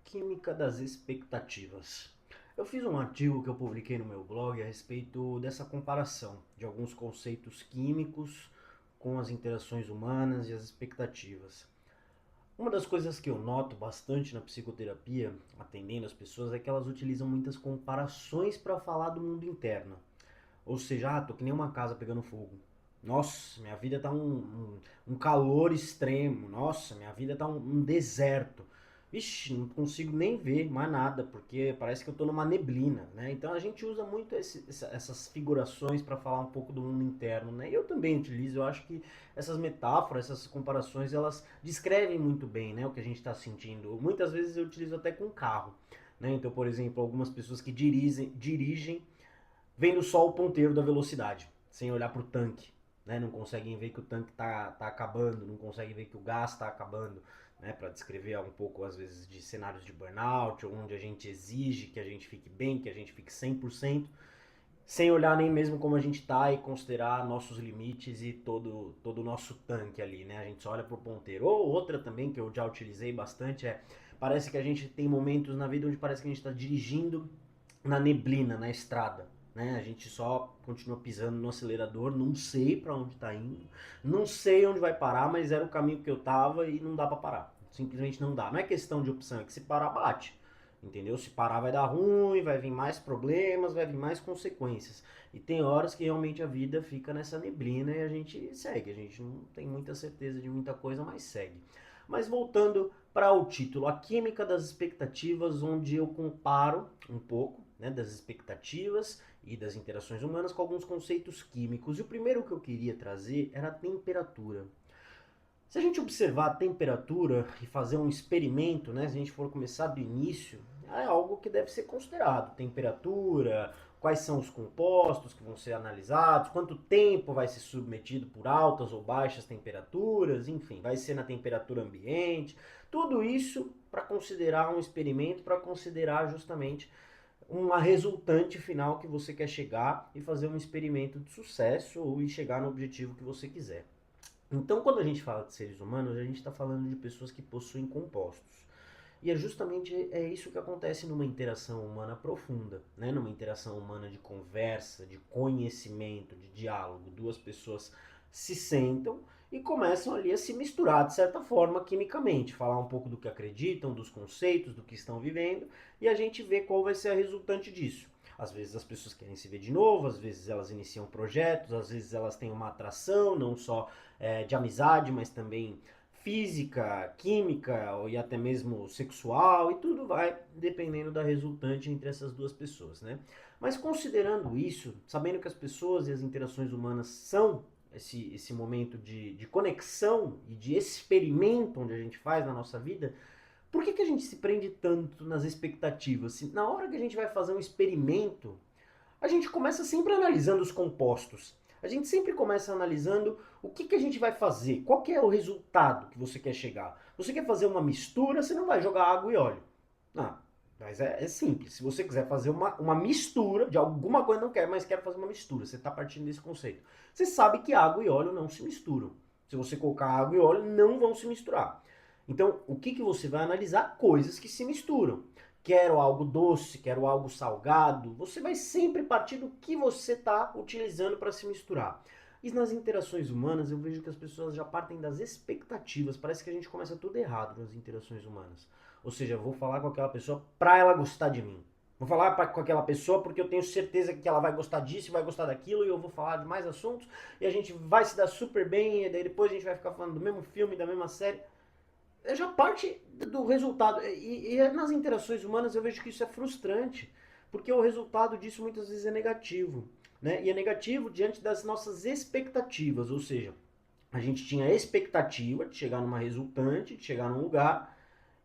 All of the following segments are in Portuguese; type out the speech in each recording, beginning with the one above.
Química das expectativas. Eu fiz um artigo que eu publiquei no meu blog a respeito dessa comparação de alguns conceitos químicos com as interações humanas e as expectativas. Uma das coisas que eu noto bastante na psicoterapia, atendendo as pessoas, é que elas utilizam muitas comparações para falar do mundo interno. Ou seja, tô que nem uma casa pegando fogo. Nossa, minha vida tá um calor extremo. Nossa, minha vida tá um deserto. Vixe, não consigo nem ver mais nada, porque parece que eu tô numa neblina, né? Então a gente usa muito essas figurações para falar um pouco do mundo interno, né? E eu também utilizo, eu acho que essas metáforas, essas comparações, elas descrevem muito bem, né, o que a gente está sentindo. Muitas vezes eu utilizo até com carro, né? Então, por exemplo, algumas pessoas que dirigem vendo só o ponteiro da velocidade, sem olhar para o tanque. Né? Não conseguem ver que o tanque tá acabando, não conseguem ver que o gás está acabando. Né? Para descrever um pouco, às vezes, de cenários de burnout, onde a gente exige que a gente fique bem, que a gente fique 100%, sem olhar nem mesmo como a gente tá e considerar nossos limites e todo o nosso tanque ali, né? A gente só olha pro ponteiro. Ou outra também que eu já utilizei bastante parece que a gente tem momentos na vida onde parece que a gente está dirigindo na neblina, na estrada. Né? A gente só continua pisando no acelerador, não sei para onde está indo, não sei onde vai parar, mas era o caminho que eu tava e não dá para parar. Simplesmente não dá. Não é questão de opção, é que se parar, bate. Entendeu? Se parar vai dar ruim, vai vir mais problemas, vai vir mais consequências. E tem horas que realmente a vida fica nessa neblina e a gente segue. A gente não tem muita certeza de muita coisa, mas segue. Mas voltando para o título, a química das expectativas, onde eu comparo um pouco, né, das expectativas e das interações humanas com alguns conceitos químicos. E o primeiro que eu queria trazer era a temperatura. Se a gente observar a temperatura e fazer um experimento, né, se a gente for começar do início, é algo que deve ser considerado. Temperatura, quais são os compostos que vão ser analisados, quanto tempo vai ser submetido por altas ou baixas temperaturas, enfim, vai ser na temperatura ambiente. Tudo isso para considerar um experimento, para considerar justamente uma resultante final que você quer chegar e fazer um experimento de sucesso ou chegar no objetivo que você quiser. Então, quando a gente fala de seres humanos, a gente está falando de pessoas que possuem compostos. E é justamente isso que acontece numa interação humana profunda, né? Numa interação humana de conversa, de conhecimento, de diálogo. Duas pessoas se sentam e começam ali a se misturar de certa forma quimicamente, falar um pouco do que acreditam, dos conceitos, do que estão vivendo, e a gente vê qual vai ser a resultante disso. Às vezes as pessoas querem se ver de novo, às vezes elas iniciam projetos, às vezes elas têm uma atração, não só de amizade, mas também física, química e até mesmo sexual, e tudo vai dependendo da resultante entre essas duas pessoas, né? Mas considerando isso, sabendo que as pessoas e as interações humanas são esse momento de conexão e de experimento onde a gente faz na nossa vida, por que a gente se prende tanto nas expectativas? Se na hora que a gente vai fazer um experimento, a gente começa sempre analisando os compostos. A gente sempre começa analisando o que a gente vai fazer, qual que é o resultado que você quer chegar. Você quer fazer uma mistura, você não vai jogar água e óleo. Não, mas é simples. Se você quiser fazer uma mistura de alguma coisa, não quer, mas quer fazer uma mistura, você está partindo desse conceito. Você sabe que água e óleo não se misturam. Se você colocar água e óleo, não vão se misturar. Então, o que você vai analisar? Coisas que se misturam. Quero algo doce, quero algo salgado. Você vai sempre partir do que você está utilizando para se misturar. E nas interações humanas eu vejo que as pessoas já partem das expectativas. Parece que a gente começa tudo errado nas interações humanas. Ou seja, eu vou falar com aquela pessoa para ela gostar de mim. Vou falar com aquela pessoa porque eu tenho certeza que ela vai gostar disso, vai gostar daquilo, e eu vou falar de mais assuntos, e a gente vai se dar super bem, e daí depois a gente vai ficar falando do mesmo filme, da mesma série. Já parte do resultado. E nas interações humanas eu vejo que isso é frustrante, porque o resultado disso muitas vezes é negativo. Né? E é negativo diante das nossas expectativas, ou seja, a gente tinha a expectativa de chegar numa resultante, de chegar num lugar,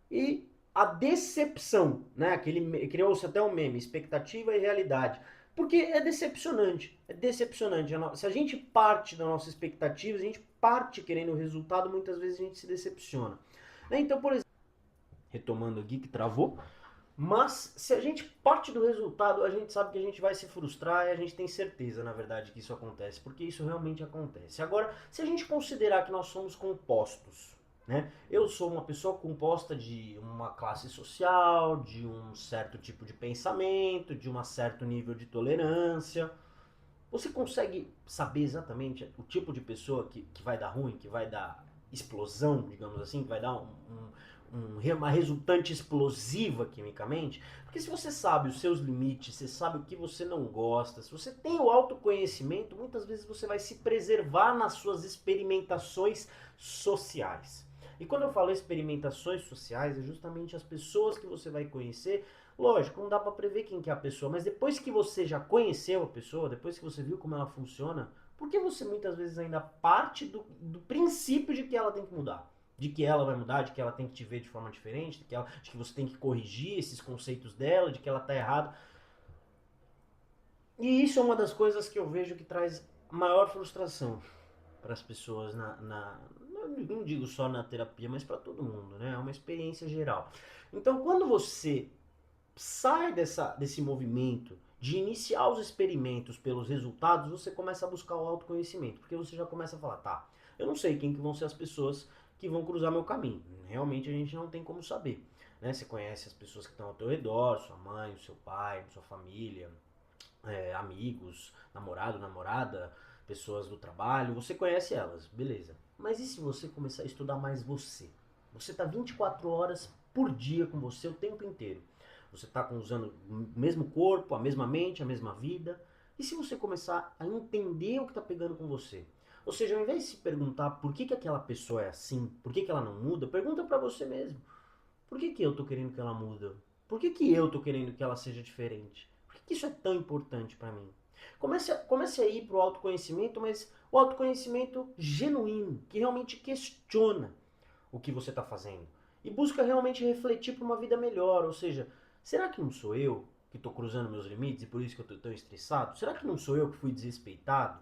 e a decepção, né? Criou-se até um meme, expectativa e realidade. Porque é decepcionante, é decepcionante. Se a gente parte da nossa expectativa, a gente parte querendo o resultado, muitas vezes a gente se decepciona. Né? Então, por exemplo, retomando aqui que travou, mas se a gente parte do resultado, a gente sabe que a gente vai se frustrar e a gente tem certeza, na verdade, que isso acontece, porque isso realmente acontece. Agora, se a gente considerar que nós somos compostos, né? Eu sou uma pessoa composta de uma classe social, de um certo tipo de pensamento, de um certo nível de tolerância. Você consegue saber exatamente o tipo de pessoa que vai dar ruim, que vai dar explosão, digamos assim, que vai dar uma resultante explosiva quimicamente? Porque se você sabe os seus limites, você sabe o que você não gosta, se você tem o autoconhecimento, muitas vezes você vai se preservar nas suas experimentações sociais. E quando eu falo experimentações sociais, é justamente as pessoas que você vai conhecer. Lógico, não dá pra prever quem que é a pessoa, mas depois que você já conheceu a pessoa, depois que você viu como ela funciona, por que você muitas vezes ainda parte do princípio de que ela tem que mudar? De que ela vai mudar, de que ela tem que te ver de forma diferente, de que você tem que corrigir esses conceitos dela, de que ela tá errada. E isso é uma das coisas que eu vejo que traz maior frustração para as pessoas não digo só na terapia, mas para todo mundo, né? É uma experiência geral. Então, quando você sai desse movimento de iniciar os experimentos pelos resultados, você começa a buscar o autoconhecimento, porque você já começa a falar, tá, eu não sei quem que vão ser as pessoas que vão cruzar meu caminho. Realmente a gente não tem como saber. Né? Você conhece as pessoas que estão ao teu redor, sua mãe, o seu pai, sua família, amigos, namorado, namorada, pessoas do trabalho, você conhece elas, beleza. Mas e se você começar a estudar mais você? Você está 24 horas por dia com você o tempo inteiro. Você está usando o mesmo corpo, a mesma mente, a mesma vida. E se você começar a entender o que está pegando com você? Ou seja, ao invés de se perguntar por que aquela pessoa é assim, por que ela não muda, pergunta para você mesmo. Por que eu tô querendo que ela muda? Por que eu tô querendo que ela seja diferente? Por que isso é tão importante para mim? Comece a ir pro autoconhecimento, mas o autoconhecimento genuíno, que realmente questiona o que você está fazendo. E busca realmente refletir para uma vida melhor. Ou seja, será que não sou eu que estou cruzando meus limites e por isso que eu estou tão estressado? Será que não sou eu que fui desrespeitado?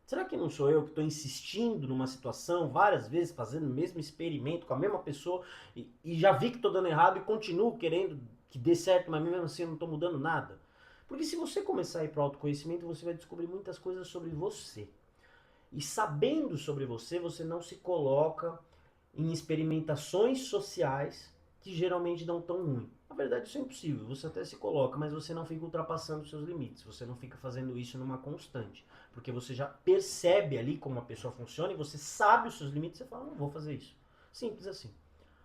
Será que não sou eu que estou insistindo numa situação várias vezes, fazendo o mesmo experimento com a mesma pessoa e já vi que estou dando errado e continuo querendo que dê certo, mas mesmo assim eu não estou mudando nada? Porque se você começar a ir para o autoconhecimento, você vai descobrir muitas coisas sobre você. E sabendo sobre você, você não se coloca em experimentações sociais que geralmente dão tão ruim. Na verdade, isso é impossível. Você até se coloca, mas você não fica ultrapassando os seus limites. Você não fica fazendo isso numa constante. Porque você já percebe ali como a pessoa funciona e você sabe os seus limites e você fala, não vou fazer isso. Simples assim.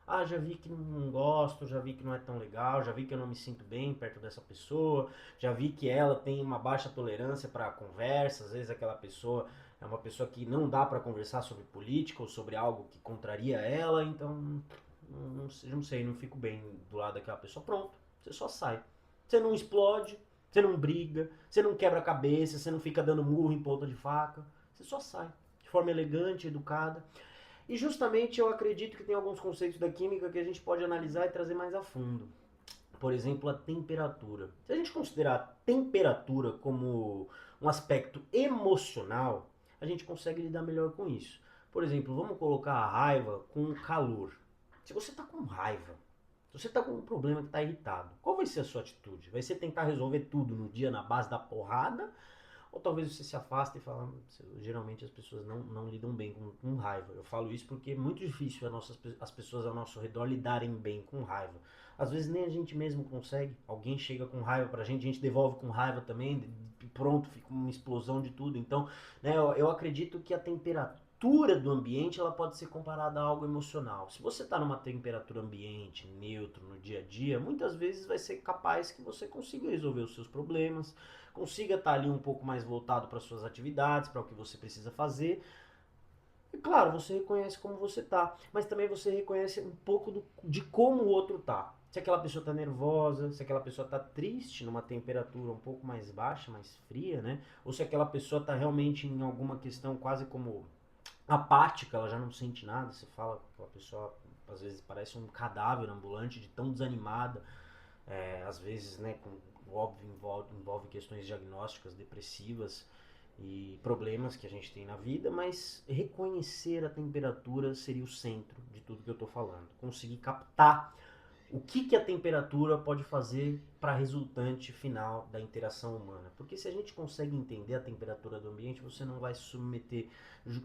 Ah, já vi que não gosto, já vi que não é tão legal, já vi que eu não me sinto bem perto dessa pessoa, já vi que ela tem uma baixa tolerância para conversa, às vezes aquela pessoa é uma pessoa que não dá para conversar sobre política ou sobre algo que contraria ela, então não sei, não fico bem do lado daquela pessoa. Pronto, você só sai. Você não explode, você não briga, você não quebra a cabeça, você não fica dando murro em ponta de faca, você só sai de forma elegante, educada. E justamente eu acredito que tem alguns conceitos da química que a gente pode analisar e trazer mais a fundo. Por exemplo, a temperatura. Se a gente considerar a temperatura como um aspecto emocional, a gente consegue lidar melhor com isso. Por exemplo, vamos colocar a raiva com o calor. Se você está com raiva, se você está com um problema que está irritado, qual vai ser a sua atitude? Vai ser tentar resolver tudo no dia na base da porrada? Ou talvez você se afasta e fala, geralmente as pessoas não lidam bem com raiva. Eu falo isso porque é muito difícil as pessoas ao nosso redor lidarem bem com raiva. Às vezes nem a gente mesmo consegue. Alguém chega com raiva pra gente, a gente devolve com raiva também, e pronto, fica uma explosão de tudo. Então, né, eu acredito que a temperatura do ambiente ela pode ser comparada a algo emocional. Se você está numa temperatura ambiente, neutro, no dia a dia, muitas vezes vai ser capaz que você consiga resolver os seus problemas, consiga estar ali um pouco mais voltado para suas atividades, para o que você precisa fazer. E claro, você reconhece como você tá, mas também você reconhece um pouco de como o outro tá. Se aquela pessoa tá nervosa, se aquela pessoa tá triste numa temperatura um pouco mais baixa, mais fria, né? Ou se aquela pessoa tá realmente em alguma questão quase como apática, ela já não sente nada. Você fala que aquela pessoa às vezes parece um cadáver ambulante de tão desanimada, às vezes, né, óbvio, envolve questões diagnósticas depressivas e problemas que a gente tem na vida, mas reconhecer a temperatura seria o centro de tudo que eu estou falando. Conseguir captar o que a temperatura pode fazer para a resultante final da interação humana. Porque se a gente consegue entender a temperatura do ambiente, você não vai se submeter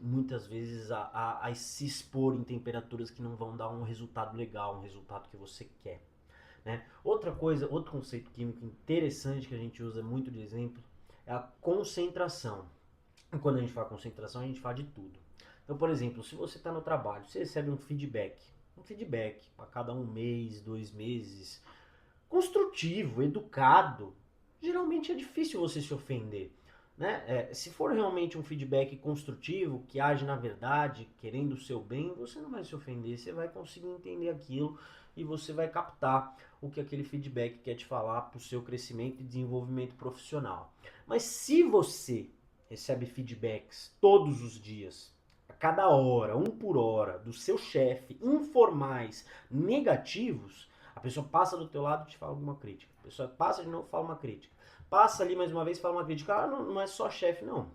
muitas vezes a se expor em temperaturas que não vão dar um resultado legal, um resultado que você quer. Né? Outra coisa, outro conceito químico interessante que a gente usa muito de exemplo é a concentração. E quando a gente fala concentração, a gente fala de tudo. Então, por exemplo, se você está no trabalho, você recebe um feedback a cada um mês, 2 meses, construtivo, educado, geralmente é difícil você se ofender. Né? Se for realmente um feedback construtivo, que age na verdade, querendo o seu bem, você não vai se ofender, você vai conseguir entender aquilo e você vai captar o que aquele feedback quer te falar para o seu crescimento e desenvolvimento profissional. Mas se você recebe feedbacks todos os dias, a cada hora, um por hora, do seu chefe, informais, negativos, a pessoa passa do teu lado e te fala alguma crítica. A pessoa passa de novo e fala uma crítica. Passa ali mais uma vez e fala uma crítica. Ah, não é só chefe, não.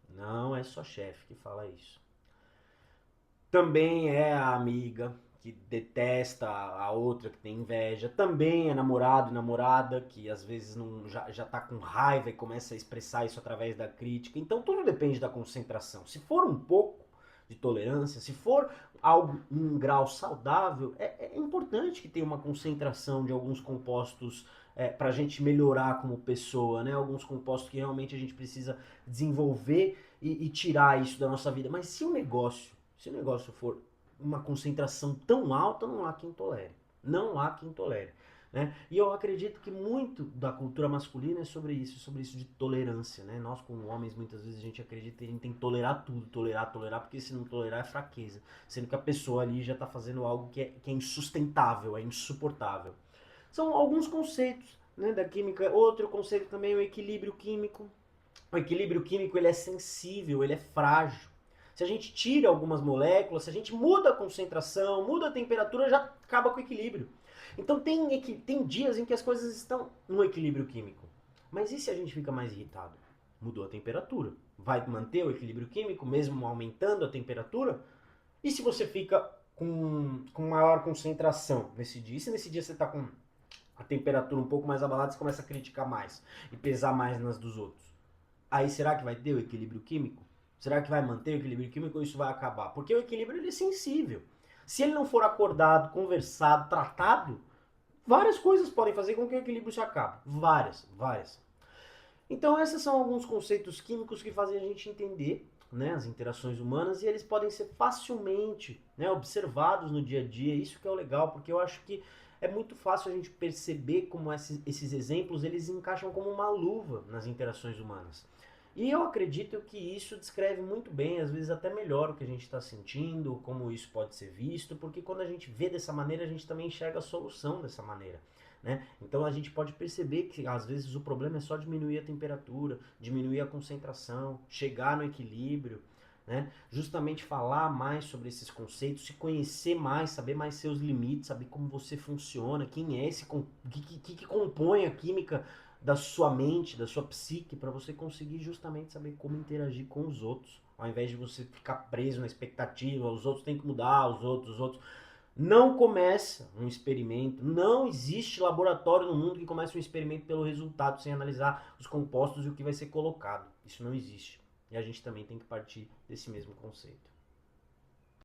Não é só chefe que fala isso. Também é a amiga que detesta a outra, que tem inveja. Também é namorado e namorada que às vezes não, já tá com raiva e começa a expressar isso através da crítica. Então tudo depende da concentração. Se for um pouco de tolerância, se for algo em um grau saudável, é importante que tenha uma concentração de alguns compostos para a gente melhorar como pessoa, né? Alguns compostos que realmente a gente precisa desenvolver e tirar isso da nossa vida. Mas se o negócio for uma concentração tão alta, não há quem tolere. Não há quem tolere. Né? E eu acredito que muito da cultura masculina é sobre isso de tolerância. Né? Nós, como homens, muitas vezes a gente acredita que a gente tem que tolerar tudo, tolerar, porque se não tolerar é fraqueza. Sendo que a pessoa ali já está fazendo algo que é insustentável, é insuportável. São alguns conceitos, né, da química. Outro conceito também é o equilíbrio químico. O equilíbrio químico ele é sensível, ele é frágil. Se a gente tira algumas moléculas, se a gente muda a concentração, muda a temperatura, já acaba com o equilíbrio. Então tem dias em que as coisas estão no equilíbrio químico. Mas e se a gente fica mais irritado? Mudou a temperatura. Vai manter o equilíbrio químico mesmo aumentando a temperatura? E se você fica com maior concentração nesse dia? E se nesse dia você está com a temperatura um pouco mais abalada, você começa a criticar mais e pesar mais nas dos outros? Aí será que vai ter o equilíbrio químico? Será que vai manter o equilíbrio químico ou isso vai acabar? Porque o equilíbrio ele é sensível. Se ele não for acordado, conversado, tratado, várias coisas podem fazer com que o equilíbrio se acabe. Várias. Então esses são alguns conceitos químicos que fazem a gente entender, né, as interações humanas, e eles podem ser facilmente, né, observados no dia a dia. Isso que é o legal, porque eu acho que é muito fácil a gente perceber como esses exemplos eles encaixam como uma luva nas interações humanas. E eu acredito que isso descreve muito bem, às vezes até melhor o que a gente está sentindo, como isso pode ser visto, porque quando a gente vê dessa maneira, a gente também enxerga a solução dessa maneira. Né? Então a gente pode perceber que às vezes o problema é só diminuir a temperatura, diminuir a concentração, chegar no equilíbrio, né? Justamente falar mais sobre esses conceitos, se conhecer mais, saber mais seus limites, saber como você funciona, quem é esse, que compõe a química da sua mente, da sua psique, para você conseguir justamente saber como interagir com os outros, ao invés de você ficar preso na expectativa, os outros têm que mudar, os outros. Não começa um experimento, não existe laboratório no mundo que comece um experimento pelo resultado, sem analisar os compostos e o que vai ser colocado. Isso não existe. E a gente também tem que partir desse mesmo conceito.